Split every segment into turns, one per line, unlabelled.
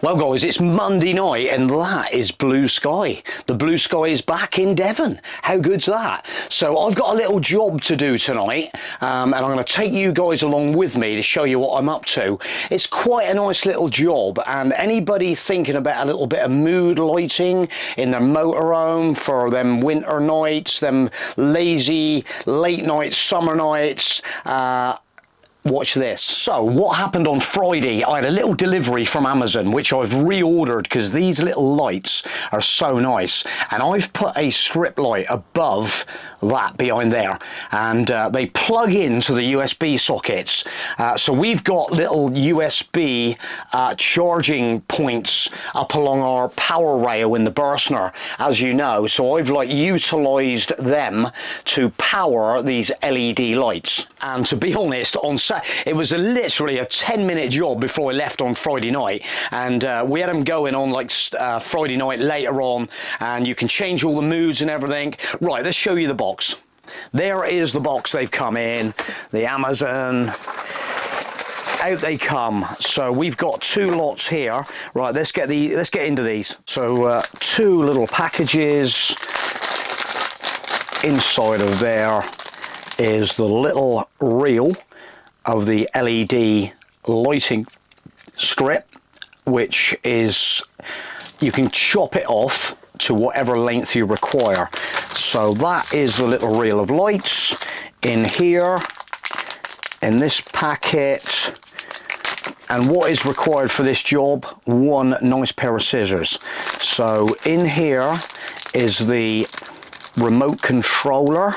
Well guys, it's Monday night and that is blue sky. The blue sky is back in Devon. How good's that? So I've got a little job to do tonight and I'm going to take you guys along with me to show you what I'm up to. It's quite a nice little job, and anybody thinking about a little bit of mood lighting in their motorhome for them winter nights, them lazy late nights, summer nights, watch this. So what happened on Friday, I had a little delivery from Amazon which I've reordered because these little lights are so nice, and I've put a strip light above that behind there, and they plug into the USB sockets. So we've got little USB charging points up along our power rail in the Burstner, as you know, so I've like utilized them to power these LED lights. And to be honest, it was literally a 10-minute job before I left on Friday night, and we had them going on like Friday night later on, and you can change all the moods and everything. Right, let's show you the box. There is the box they've come in, the Amazon. Out they come. So we've got two lots here. Right, let's get into these. So two little packages. Inside of there is the little reel of the LED lighting strip, which is, you can chop it off to whatever length you require. So that is the little reel of lights in here, in this packet. And what is required for this job? One nice pair of scissors. So in here is the remote controller.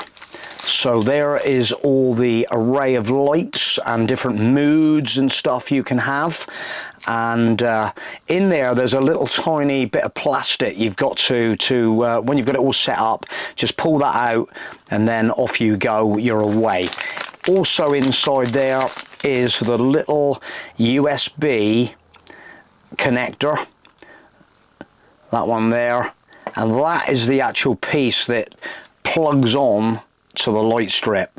So there is all the array of lights and different moods and stuff you can have. And in there's a little tiny bit of plastic you've got to when you've got it all set up, just pull that out and then off you go, you're away. Also inside there is the little USB connector, that one there, and that is the actual piece that plugs on to the light strip.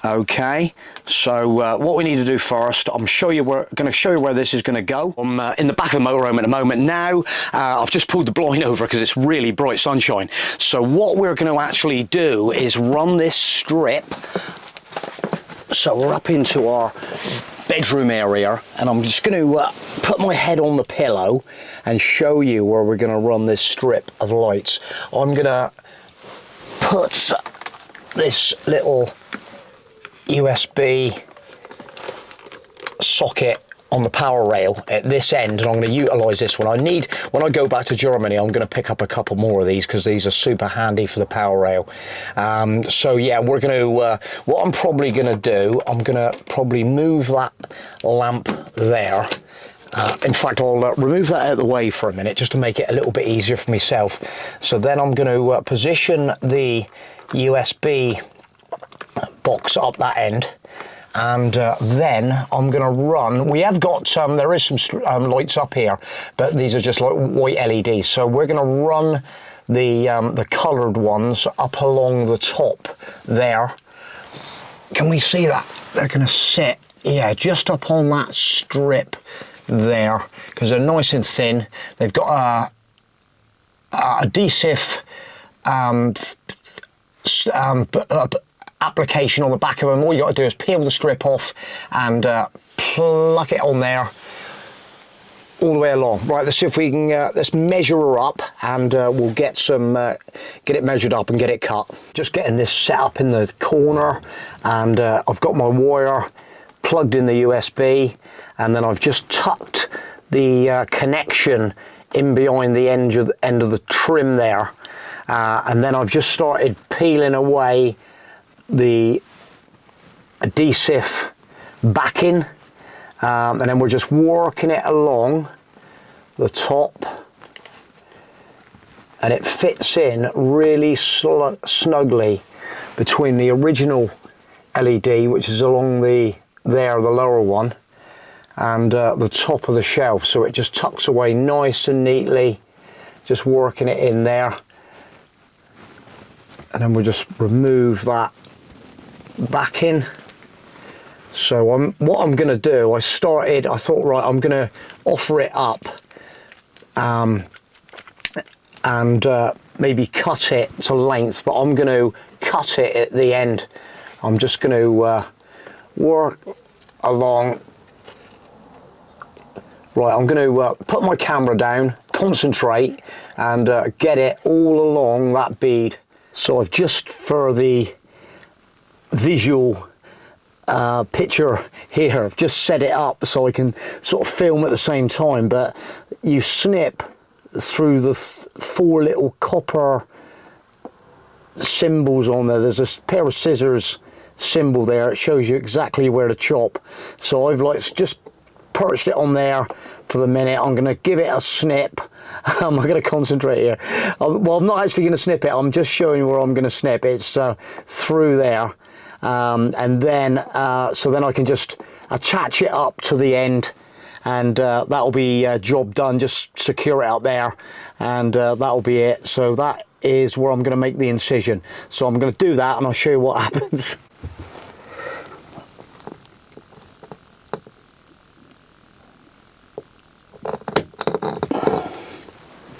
Okay, so what we need to do first, I'm going to show you where this is going to go. I'm in the back of the motorhome at the moment now. I've just pulled the blind over because it's really bright sunshine. So what we're going to actually do is run this strip. So we're up into our bedroom area, and I'm just going to put my head on the pillow and show you where we're going to run this strip of lights. I'm going to put this little USB socket on the power rail at this end, and I'm going to utilize this one. When I go back to Germany, I'm going to pick up a couple more of these because these are super handy for the power rail. So yeah, we're going to what I'm probably going to do, I'm going to probably move that lamp there. In fact, I'll remove that out of the way for a minute just to make it a little bit easier for myself. So then I'm going to position the USB box up that end, and then I'm going to run, we have got there is some lights up here, but these are just like white LEDs, so we're going to run the coloured ones up along the top there. Can we see that? They're going to sit, yeah, just up on that strip there, because they're nice and thin. They've got a DCIF application on the back of them. All you got to do is peel the strip off and plug it on there all the way along. Right, let's see if we can let's measure her up, and we'll get it measured up and get it cut. Just getting this set up in the corner, and I've got my wire plugged in the USB, and then I've just tucked the connection in behind the end of the trim there, and then I've just started peeling away the DCIF backing, and then we're just working it along the top, and it fits in really snugly between the original LED, which is along the lower one, and the top of the shelf. So it just tucks away nice and neatly, just working it in there, and then we'll just remove that back in. So what I'm going to do, I thought, right, I'm going to offer it up and maybe cut it to length, but I'm going to cut it at the end. I'm just going to work along. Right, I'm going to put my camera down, concentrate, and get it all along that bead. So I've just, for the visual picture here, I've just set it up so I can sort of film at the same time, but you snip through the 4 little copper symbols on there. There's a pair of scissors symbol there. It shows you exactly where to chop. So I've like just perched it on there for the minute. I'm going to give it a snip. I'm going to concentrate here. Well, I'm not actually going to snip it. I'm just showing you where I'm going to snip. It's through there. And then, so then I can just attach it up to the end, and that'll be job done. Just secure it out there, and that'll be it. So that is where I'm going to make the incision. So I'm going to do that, and I'll show you what happens.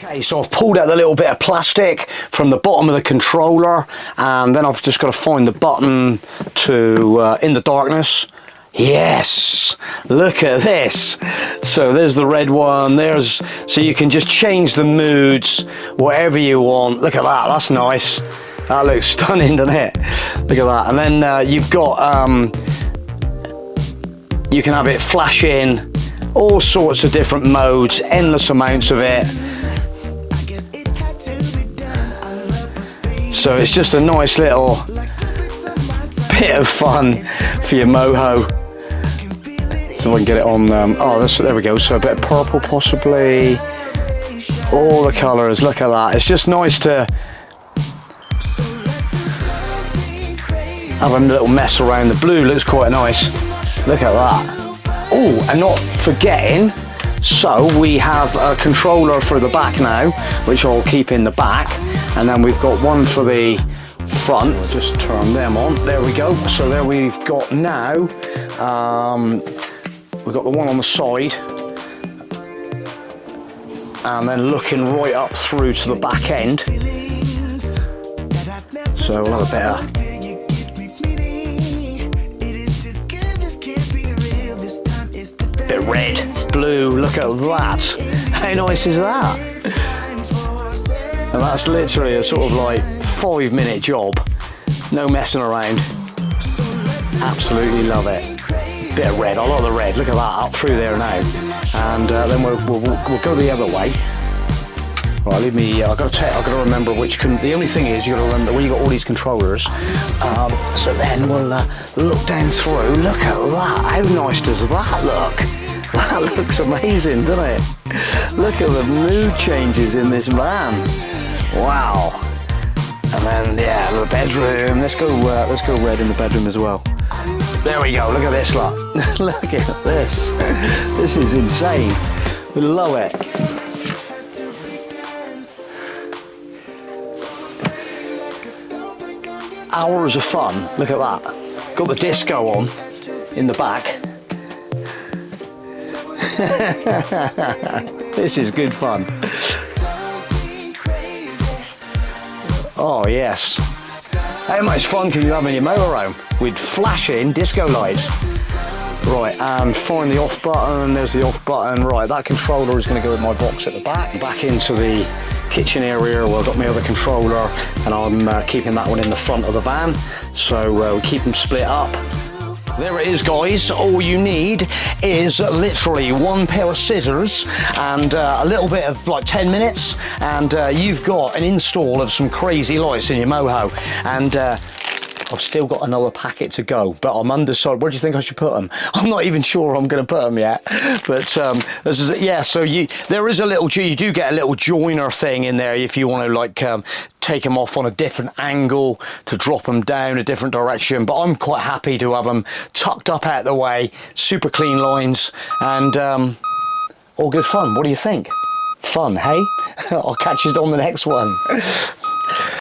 Okay, so I've pulled out the little bit of plastic from the bottom of the controller, and then I've just got to find the button to in the darkness. Yes, look at this. So there's the red one. There's, so you can just change the moods, whatever you want. Look at that, that's nice. That looks stunning, doesn't it? Look at that. And then you've got you can have it flash in all sorts of different modes, endless amounts of it. So it's just a nice little bit of fun for your Moho. So I can get it on, there we go, so a bit of purple possibly, all the colours, look at that. It's just nice to have a little mess around. The blue looks quite nice, look at that. Oh, and not forgetting, so we have a controller for the back now, which I'll keep in the back, and then we've got one for the front. Just turn them on, there we go. So there we've got now, we've got the one on the side, and then looking right up through to the back end. So we'll have a bit of red, blue, look at that. How nice is that? And that's literally a sort of like 5-minute job. No messing around. Absolutely love it. Bit of red, I like the red, look at that, up through there now. And then we'll go the other way. Right, leave me, I've got to remember which, the only thing is, you've got to remember when you've got all these controllers, so then we'll look down through, look at that, how nice does that look? That looks amazing, doesn't it? Look at the mood changes in this van. Wow. And then, yeah, the bedroom, let's go red in the bedroom as well. There we go, look at this lot. Look at this. This is insane. We love it. Hours of fun, look at that. Got the disco on in the back. This is good fun. Oh yes. How much fun can you have in your motorhome with flashing disco lights? Right, and find the off button. There's the off button. Right, that controller is going to go in my box at the back. Back into the kitchen area where I've got my other controller, and I'm keeping that one in the front of the van. So we keep them split up. There it is, guys. All you need is literally one pair of scissors and a little bit of like 10 minutes, and you've got an install of some crazy lights in your Moho. And I've still got another packet to go, but I'm undecided. Where do you think I should put them? I'm not even sure I'm going to put them yet. But this is, yeah, so there is a little, you do get a little joiner thing in there if you want to like take them off on a different angle to drop them down a different direction. But I'm quite happy to have them tucked up out the way, super clean lines, and all good fun. What do you think? Fun, hey? I'll catch you on the next one.